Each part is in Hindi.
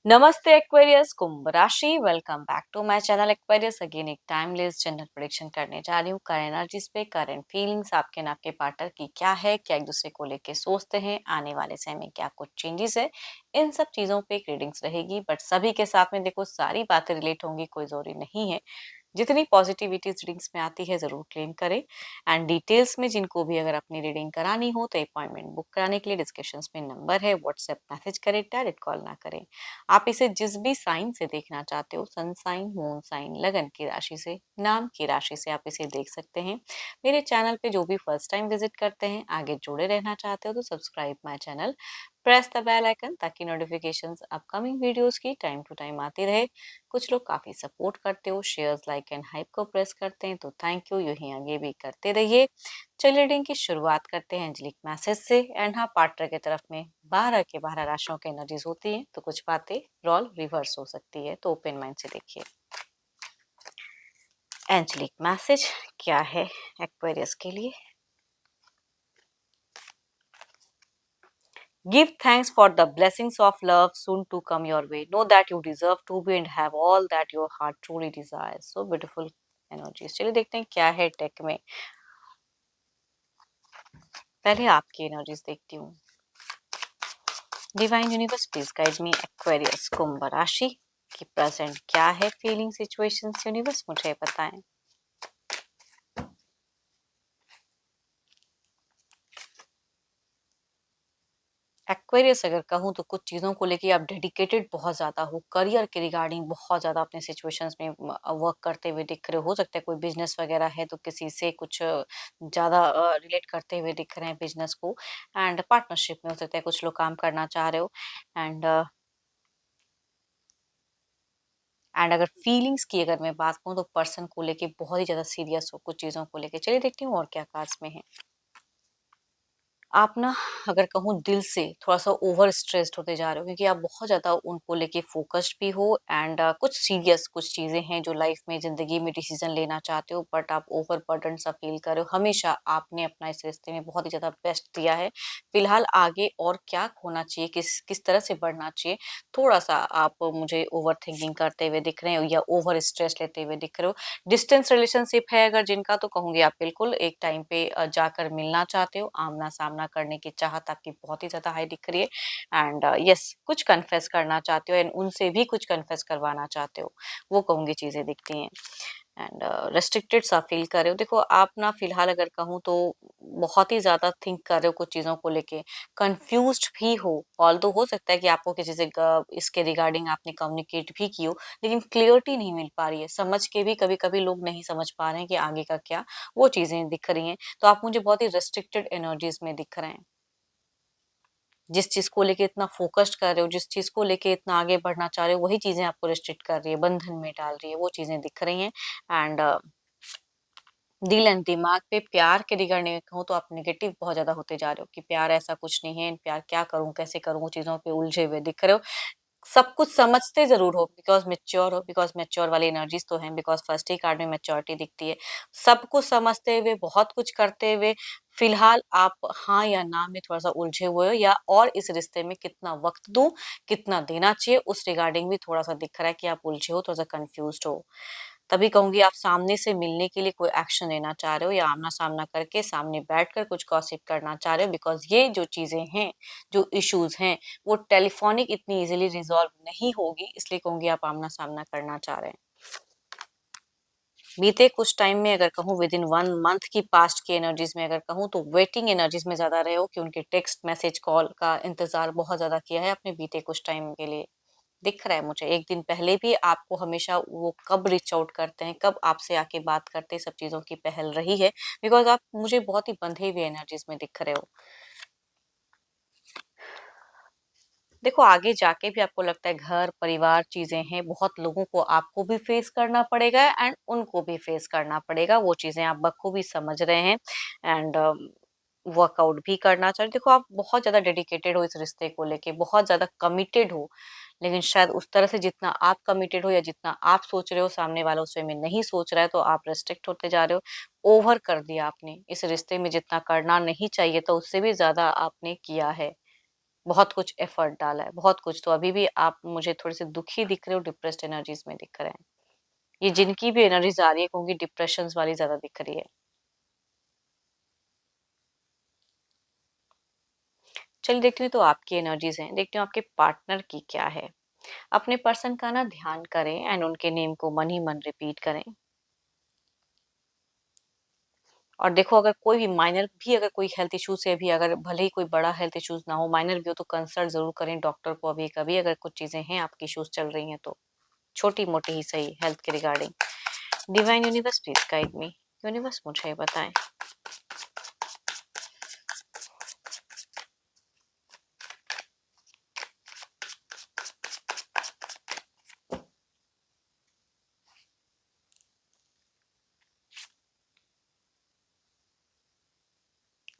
नमस्ते एक्वेरियस, कुंभ राशि। Welcome back to my channel Aquarius. Again एक टाइमलेस जनरल प्रेडिक्शन करने जा रही हूँ करंट एनर्जीज पे, करंट फीलिंग्स आपके न आपके पार्टनर की क्या है, क्या एक दूसरे को लेके सोचते हैं, आने वाले समय में क्या कुछ चेंजेस है, इन सब चीजों पे एक रीडिंग्स रहेगी। बट सभी के साथ में देखो सारी बातें रिलेट होंगी, कोई जरूरी नहीं है। जितनी पॉजिटिविटी रीडिंग्स में आती है जरूर क्लेम करें। एंड डिटेल्स में जिनको भी अगर अपनी रीडिंग करानी हो तो अपॉइंटमेंट बुक कराने के लिए डिस्क्रिप्शन में नंबर है, व्हाट्सएप मैसेज करें, डायरेक्ट कॉल ना करें। आप इसे जिस भी साइन से देखना चाहते हो, सन साइन, मून साइन, लगन की राशि से, नाम की राशि से आप इसे देख सकते हैं। मेरे चैनल पे जो भी फर्स्ट टाइम विजिट करते हैं, आगे जुड़े रहना चाहते हो तो subscribe my channel, press the bell icon ताकि नोटिफिकेशंस अपकमिंग वीडियोस की टाइम टू टाइम आती रहे। कुछ लोग काफी सपोर्ट करते हो, शेयर्स, लाइक एंड हाइप को प्रेस करते हैं, तो थैंक यू, यूं ही आगे भी करते रहिए। चलिए रीडिंग की शुरुआत करते हैं एंजेलिक मैसेज से। एंड हाँ, पार्टनर की तरफ में 12 के 12 राशियों की एनर्जीज होती हैं, तो कुछ बातें रोल रिवर्स हो सकती है, तो ओपन माइंड से देखिए। एंजेलिक मैसेज क्या है एक्वेरियस के लिए? Give thanks for the blessings of love soon to come your way. Know that you deserve to be and have all that your heart truly desires. So beautiful energies. चलिए देखते हैं क्या है टेक में। पहले आपकी एनर्जीज देखती हूँ। Divine universe please guide me Aquarius कुंभ राशि की प्रेजेंट क्या है फीलिंग सिचुएशंस, यूनिवर्स मुझे बताएं। एक्वेरियस अगर कहूँ तो कुछ चीज़ों को लेके आप डेडिकेटेड बहुत ज़्यादा हो, करियर के रिगार्डिंग बहुत ज़्यादा अपने सिचुएशंस में वर्क करते हुए दिख रहे हो सकता है कोई बिजनेस वगैरह है तो किसी से कुछ ज़्यादा रिलेट करते हुए दिख रहे हैं बिजनेस को। एंड पार्टनरशिप में हो सकता है कुछ लोग काम करना चाह रहे हो। एंड अगर फीलिंग्स की अगर मैं बात करूँ तो पर्सन को लेके बहुत ही ज़्यादा सीरियस हो कुछ चीज़ों को लेके। चलिए देखती हूँ और क्या कार्ड्स में है। आप ना अगर कहूँ दिल से थोड़ा-सा ओवर स्ट्रेस्ड होते जा रहे हो क्योंकि आप बहुत ज़्यादा उनको लेके फ़ोकस्ड भी हो। एंड कुछ सीरियस कुछ चीज़ें हैं जो लाइफ में ज़िंदगी में डिसीज़न लेना चाहते हो, बट आप ओवर बर्डन सा फ़ील कर रहे हो। हमेशा आपने अपना इस रिश्ते में बहुत ही ज़्यादा बेस्ट दिया है। फ़िलहाल आगे और क्या होना चाहिए, किस किस तरह से बढ़ना चाहिए, थोड़ा-सा आप मुझे ओवर थिंकिंग करते हुए दिख रहे हो या ओवर स्ट्रेस लेते हुए दिख रहे हो। डिस्टेंस रिलेशनशिप है अगर जिनका, तो कहूँगी आप बिल्कुल एक टाइम पे जाकर मिलना चाहते हो, आमना-सामना करने की चाहत आपकी बहुत ही ज़्यादा हाई दिख रही है। एंड यस, कुछ कन्फेस करना चाहते हो एंड उनसे भी कुछ कन्फेस करवाना चाहते हो, वो कहूँगी चीज़ें दिखती हैं। एंड रेस्ट्रिक्टेड सा फील कर रहे हो। देखो आप ना फिलहाल अगर कहूँ तो बहुत ही ज़्यादा थिंक कर रहे हो कुछ चीज़ों को लेके, कन्फ्यूज़्ड भी हो। ऑल्दो हो सकता है कि आपको किसी से ग इसके रिगार्डिंग आपने कम्युनिकेट भी की हो, लेकिन क्लैरिटी नहीं मिल पा रही है। समझ के भी कभी-कभी लोग नहीं समझ पा रहे हैं कि आगे का क्या, वो चीज़ें दिख रही हैं। तो आप मुझे बहुत ही रेस्ट्रिक्टेड एनर्जीज़ में दिख रहे हैं। जिस चीज़ को लेके इतना फ़ोकस्ड कर रहे हो, जिस चीज़ को लेके इतना आगे बढ़ना चाह रहे हो, वही चीज़ें आपको रिस्ट्रिक्ट कर रही है, बंधन में डाल रही है, वो चीज़ें दिख रही हैं। एंड दिल एंड दिमाग पे प्यार के रिगार्डिंग कहूँ तो आप नेगेटिव बहुत ज़्यादा होते जा रहे हो कि प्यार ऐसा कुछ नहीं है, प्यार क्या करूँ, कैसे करूँ, चीज़ों पे उलझे हुए दिख रहे हो। सब कुछ समझते ज़रूर हो, बिकॉज़ मैच्योर वाली एनर्जीज़ तो हैं, बिकॉज़ फर्स्ट ही कार्ड में मैच्योरिटी दिखती है। सब कुछ समझते हुए, बहुत कुछ करते हुए, फिलहाल आप हाँ या ना में थोड़ा-सा उलझे हुए हो, या और इस रिश्ते में कितना वक़्त दूँ, कितना देना चाहिए, उस रिगार्डिंग भी थोड़ा-सा दिख रहा है कि आप उलझे हो, थोड़ा-सा कन्फ्यूज़्ड हो। तभी कहूँगी आप सामने से मिलने के लिए कोई एक्शन लेना चाह रहे हो या आमना-सामना करके सामने बैठकर कुछ गॉसिप करना चाह रहे हो, बिकॉज़ ये जो चीज़ें हैं, जो इश्यूज़ हैं, वो टेलीफ़ोनिक इतनी ईज़िली रिज़ॉल्व नहीं होगी, इसलिए कहूँगी आप आमना-सामना करना चाह रहे हैं। बीते कुछ टाइम में अगर कहूँ विदिन 1 मंथ की पास्ट की एनर्जीज़ में अगर कहूँ तो वेटिंग एनर्जीज़ में ज़्यादा रहे हो कि उनके टेक्स्ट, मैसेज, कॉल का इंतज़ार बहुत ज़्यादा किया है आपने बीते कुछ टाइम के लिए। दिख रहा है मुझे, 1 दिन पहले भी आपको हमेशा वो कब रीच आउट करते हैं, कब आपसे आके बात करते हैं, सब चीज़ों की पहल रही है, बिकॉज़ आप मुझे बहुत ही बंधे हुए एनर्जीज़ में दिख रहे हो। देखो आगे जाके भी आपको लगता है घर, परिवार चीज़ें हैं, बहुत लोगों को आपको भी फेस करना पड़ेगा एंड उनको भी फेस करना पड़ेगा, वो चीज़ें आप बखूबी समझ रहे हैं। एंड वर्कआउट भी करना चाहिए। देखो आप बहुत ज़्यादा डेडिकेटेड हो इस रिश्ते को लेके, बहुत ज़्यादा कमिटेड हो, लेकिन शायद उस तरह से जितना आप कमिटेड हो या जितना आप सोच रहे हो सामने वाला उस वे में नहीं सोच रहा है, तो आप रिस्ट्रिक्ट होते जा रहे हो। ओवर कर दिया आपने, इस रिश्ते में जितना करना नहीं चाहिए था उससे भी ज़्यादा आपने किया है। बहुत कुछ एफर्ट डाला है, बहुत कुछ, तो अभी भी आप मुझे थोड़े-से दुखी दिख रहे हो, डिप्रेस्ड एनर्जीज़ में दिख रहे हैं। ये जिनकी भी एनर्जीज़ आ रही है क्योंकि डिप्रेशंस वाली ज़्यादा दिख रही है। चलिए देखती हूँ तो आपकी एनर्जीज़ हैं, देखती हूँ आपके पार्टनर की क्या है। अपने पर्सन का ना ध्यान करें एंड उनके नेम को मन ही मन रिपीट करें। और देखो अगर कोई भी माइनर भी अगर कोई हेल्थ इश्यू से भी अगर भले ही कोई बड़ा हेल्थ इश्यूज ना हो, माइनर भी हो तो कंसल्ट ज़रूर करें डॉक्टर को अभी कभी अगर कुछ चीज़ें हैं आपकी इश्यूज चल रही हैं तो, छोटी-मोटी ही सही हेल्थ के regarding. Divine universe please guide me. Universe मुझे बताएँ।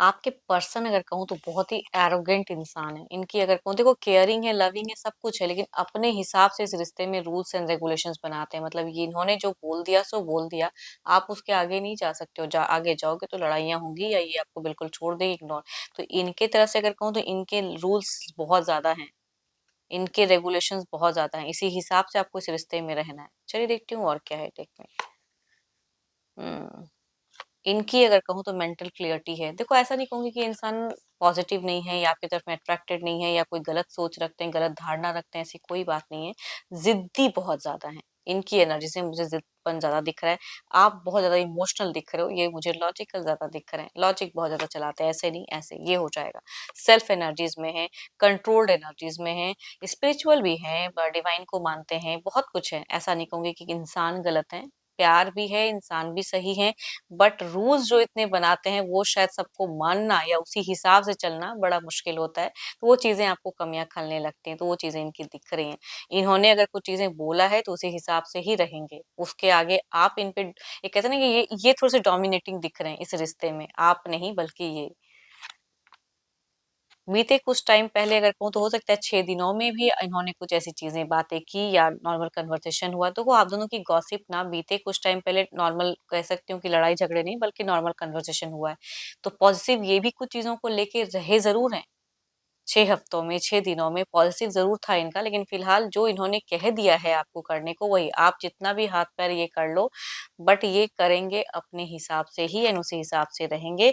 आपके पर्सन अगर कहूँ तो बहुत ही एरोगेंट इंसान है। इनकी अगर कहूँ देखो केयरिंग है, लविंग है, सब कुछ है लेकिन अपने हिसाब से इस रिश्ते में रूल्स एंड रेगुलेशंस बनाते हैं। मतलब ये इन्होंने जो बोल दिया सो बोल दिया। आप उसके आगे नहीं जा सकते हो। आगे जाओगे तो लड़ाइयाँ होंगी या ये आपको बिल्कुल छोड़ देंगे इग्नोर। तो इनके तरफ से अगर कहूँ तो इनके रूल्स बहुत ज़्यादा हैं। इनके रेगुलेशंस बहुत ज़्यादा हैं। इसी हिसाब से आपको इस रिश्ते में रहना है। चलिए देखती हूँ और क्या है टेक में। हुँ। इनकी अगर कहूँ तो मेंटल क्लियरिटी है। देखो ऐसा नहीं कहूँगी कि इंसान पॉजिटिव नहीं है या आपकी तरफ में अट्रैक्टेड नहीं है या कोई गलत सोच रखते हैं, गलत धारणा रखते हैं, ऐसी कोई बात नहीं है। ज़िद्दी बहुत ज़्यादा हैं। इनकी एनर्जी से मुझे ज़िद्दपन ज़्यादा दिख रहा है। आप बहुत ज़्यादा इमोशनल दिख रहे हो, ये मुझे लॉजिकल ज़्यादा दिख रहे हैं। लॉजिक बहुत ज़्यादा चलाते हैं, ऐसे नहीं ऐसे, ये हो जाएगा। सेल्फ एनर्जीज़ में हैं, कंट्रोल्ड एनर्जीज़ में हैं, स्पिरिचुअल भी हैं, ब डिवाइन को मानते हैं, बहुत कुछ है। ऐसा नहीं कहूँगी कि इंसान गलत हैं, प्यार भी है, इंसान भी सही है। बट रूल्स जो इतने बनाते हैं वो शायद सबको मानना या उसी हिसाब से चलना बड़ा मुश्किल होता है। तो वो चीज़ें आपको कमियाँ खलने लगती हैं, तो वो चीज़ें इनकी दिख रही हैं। इन्होंने अगर कुछ चीज़ें बोला है तो उसी हिसाब से ही रहेंगे। उसके आगे आप इन पे ये कहते हैं ना कि ये थोड़े-से डोमिनेटिंग दिख रहे हैं इस रिश्ते में, आप नहीं बल्कि ये। बीते कुछ टाइम पहले अगर कहूँ तो हो सकता है 6 दिनों में भी इन्होंने कुछ ऐसी चीज़ें बातें की या नॉर्मल कन्वर्सेशन हुआ, तो वो आप दोनों की गॉसिप ना बीते कुछ टाइम पहले नॉर्मल कह सकती हूँ कि लड़ाई-झगड़े नहीं बल्कि नॉर्मल कन्वर्सेशन हुआ है। तो पॉज़िटिव ये भी कुछ चीज़ों को लेके रहे ज़रूर हैं। 6 हफ्तों में, 6 दिनों में पॉज़िटिव ज़रूर था इनका, लेकिन फ़िलहाल जो इन्होंने कह दिया है आपको करने को वही, आप जितना भी हाथ-पैर ये कर लो, बट ये करेंगे अपने हिसाब से ही एंड उसी हिसाब से रहेंगे।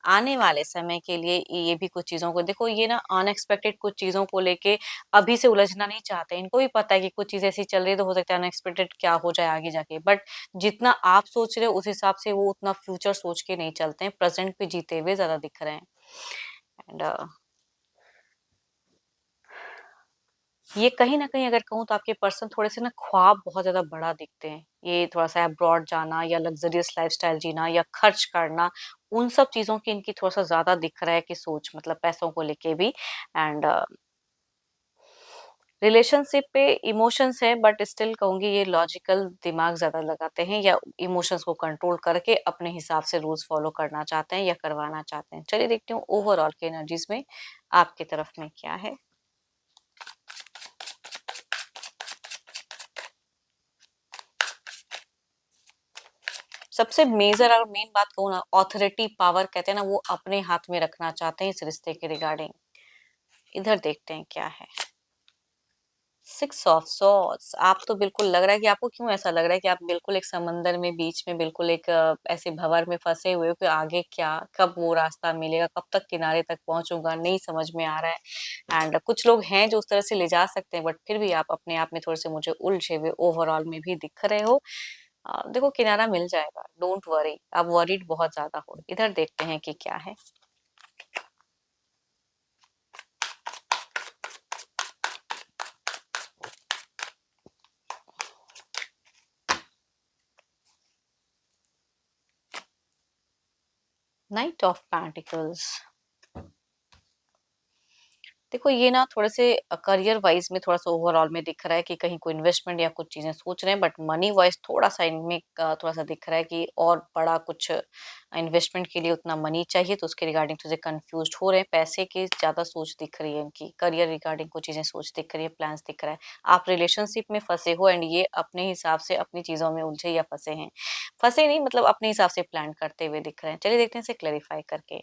आने वाले समय के लिए ये भी कुछ चीज़ों को देखो ये ना अनएक्सपेक्टेड कुछ चीज़ों को लेके अभी से उलझना नहीं चाहते। इनको भी पता है कि कुछ चीज़ ऐसी चल रही है तो हो सकता है अनएक्सपेक्टेड क्या हो जाए आगे जाके। बट जितना आप सोच रहे हो उस हिसाब से वो उतना फ्यूचर सोच के नहीं चलते हैं, प्रेज़ेंट पे जीते हुए ज़्यादा दिख रहे हैं। एंड ये कहीं न कहीं अगर कहूँ तो आपके पर्सन थोड़े-से ना ख्वाब बहुत ज़्यादा बड़ा देखते हैं। ये थोड़ा-सा अब्रॉड जाना या लग्ज़रियस लाइफ़स्टाइल जीना या खर्च करना, उन सब चीज़ों की इनकी थोड़ा-सा ज़्यादा दिख रहा है कि सोच मतलब पैसों को लेके भी एंड रिलेशनशिप पे इमोशंस है बट स्टिल कहूँगी ये लॉजिकल दिमाग ज़्यादा लगाते हैं या इमोशंस को कंट्रोल करके अपने हिसाब से रूल्स फ़ॉलो करना चाहते हैं या करवाना चाहते हैं। चलिए देखती हूँ ओवरऑल की एनर्जीज़ में आपकी तरफ में क्या है? सबसे मेजर और मेन बात कहूँ ना ऑथोरिटी पावर कहते हैं ना वो अपने हाथ में रखना चाहते हैं इस रिश्ते के रिगार्डिंग। इधर देखते हैं क्या है। 6 ऑफ सॉर्ड्स आप तो बिल्कुल लग रहा है कि आपको क्यों ऐसा लग रहा है कि आप बिल्कुल एक समंदर में बीच में बिल्कुल एक ऐसे भंवर में फँसे हुए हो कि आगे क्या, कब वो रास्ता मिलेगा, कब तक किनारे तक पहुँचूँगा, नहीं समझ में आ रहा है। एंड कुछ लोग हैं जो उस तरह से ले जा सकते हैं बट फिर भी आप अपने आप में थोड़े-से मुझे उलझे हुए ओवरऑल में भी दिख रहे हो। देखो किनारा मिल जाएगा, डोंट वरी आप वरीड बहुत ज़्यादा हो। इधर देखते हैं कि क्या है। नाइट ऑफ पेंटिकल्स देखो ये ना थोड़े-से करियर वाइज़ में थोड़ा-सा ओवरऑल में दिख रहा है कि कहीं कोई इन्वेस्टमेंट या कुछ चीज़ें सोच रहे हैं बट मनी वाइज़ थोड़ा-सा इनमें थोड़ा-सा दिख रहा है कि और बड़ा कुछ इन्वेस्टमेंट के लिए उतना मनी चाहिए तो उसके रिगार्डिंग थोड़े कन्फ्यूज़्ड हो रहे हैं। पैसे की ज़्यादा सोच दिख रही है इनकी, करियर रिगार्डिंग कुछ चीज़ें सोच दिख रही है, प्लान्स दिख रहा है। आप रिलेशनशिप में फँसे हो एंड ये अपने हिसाब से अपनी चीज़ों में उलझे या फँसे हैं। फँसे नहीं मतलब अपने हिसाब से प्लान करते हुए दिख रहे हैं। चलिए देखते हैं इसे क्लैरिफ़ाई करके।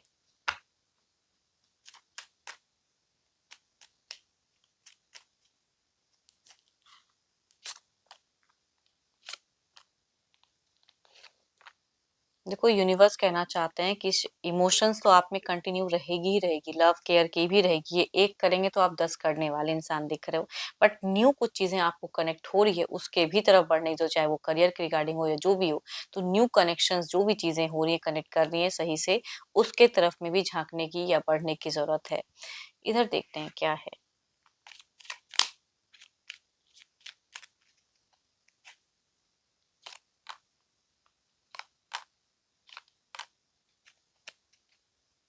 देखो यूनिवर्स कहना चाहते हैं कि इमोशंस तो आप में कंटिन्यू रहेगी ही रहेगी, लव केयर की भी रहेगी, ये एक करेंगे तो आप 10 करने वाले इंसान दिख रहे हो। बट न्यू कुछ चीजें आपको कनेक्ट हो रही है उसके भी तरफ बढ़ने दो, चाहे वो करियर के रिगार्डिंग हो या जो भी हो। तो न्यू कनेक्शंस जो भी चीजें हो रही है कनेक्ट कर रही है सही से, उसके तरफ में भी झांकने की या बढ़ने की जरूरत है। इधर देखते हैं क्या है।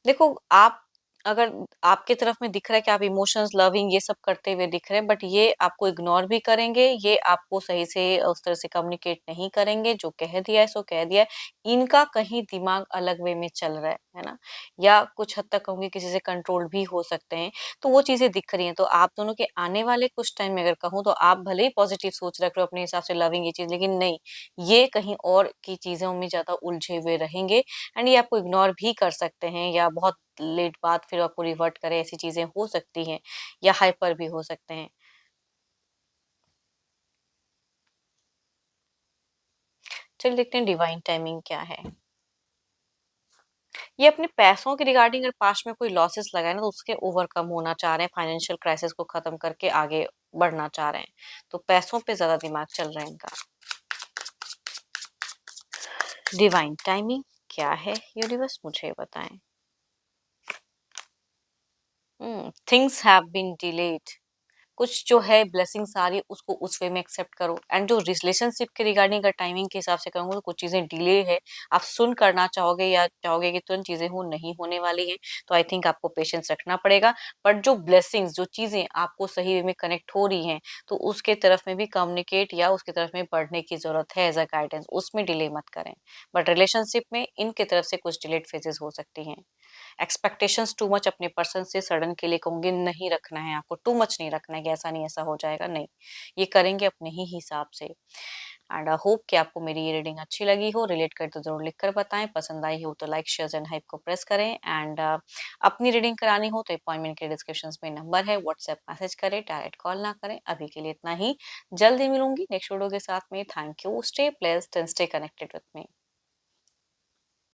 देखो, आप अगर आपकी तरफ में दिख रहा है कि आप इमोशंस, लविंग ये सब करते हुए दिख रहे हैं, बट ये आपको इग्नोर भी करेंगे, ये आपको सही से उस तरह से कम्युनिकेट नहीं करेंगे, जो कह दिया है सो कह दिया है। इनका कहीं दिमाग अलग वे में चल रहा है ना? या कुछ हद तक कहूँगी किसी से कंट्रोल भी हो सकते हैं, तो वो चीज़ें दिख रही हैं। तो आप दोनों के आने वाले कुछ टाइम में अगर कहूँ तो आप भले ही पॉजिटिव सोच रख रहे हो अपने हिसाब से लविंग ये चीज़, लेकिन नहीं, ये कहीं और की चीज़ों में ज़्यादा उलझे हुए रहेंगे एंड ये आपको इग्नोर भी कर सकते हैं या बहुत लेट बाद फिर आपको रिवर्ट करे, ऐसी चीजें हो सकती हैं या हाइपर भी हो सकते हैं। चलिए देखते हैं डिवाइन टाइमिंग क्या है। ये अपने पैसों के रिगार्डिंग अगर पास्ट में कोई लॉसेस लगा है ना तो उसके ओवरकम होना चाह रहे हैं, फाइनेंशियल क्राइसिस को खत्म करके आगे बढ़ना चाह रहे हैं। तो पैसों पे ज्यादा दिमाग चल रहा है इनका। डिवाइन टाइमिंग क्या है यूनिवर्स, मुझे बताएं। Things have been delayed. कुछ जो है ब्लेसिंग्स आ रही है उसको उस वे में एक्सेप्ट करो। एंड जो रिलेशनशिप के रिगार्डिंग अगर टाइमिंग के हिसाब से कहूँगा तो कुछ चीजें डिले है, आप सुन करना चाहोगे या चाहोगे कि तुरंत चीजें हो, नहीं होने वाली हैं। तो आई थिंक आपको पेशेंस रखना पड़ेगा। बट जो ब्लेसिंग्स, जो चीजें आपको सही वे में कनेक्ट हो रही हैं, तो उसके तरफ में भी कम्युनिकेट या उसके तरफ में बढ़ने की जरूरत है एज अ गाइडेंस, उसमें डिले मत करें। बट रिलेशनशिप में इनके तरफ से कुछ डिलेड फेजेस हो सकती हैं। एक्सपेक्टेशंस टू मच अपने पर्सन से सडन के लिए कहूँगी नहीं रखना है, आपको टू मच नहीं रखना है कि ऐसा नहीं ऐसा हो जाएगा, नहीं। ये करेंगे अपने ही हिसाब से। एंड आई होप कि आपको मेरी ये रीडिंग अच्छी लगी हो, रिलेट करे तो जरूर लिख कर बताएं, पसंद आई हो तो लाइक शेयर एंड हाइप को प्रेस करें। एंड अपनी रीडिंग करानी हो तो अपॉइंटमेंट के डिस्क्रिप्शन में नंबर है, व्हाट्सएप मैसेज करें, डायरेक्ट कॉल ना करें। अभी के लिए इतना ही, जल्दी मिलूंगी नेक्स्ट वीडियो के साथ में। Thank you, stay blessed and stay connected with me.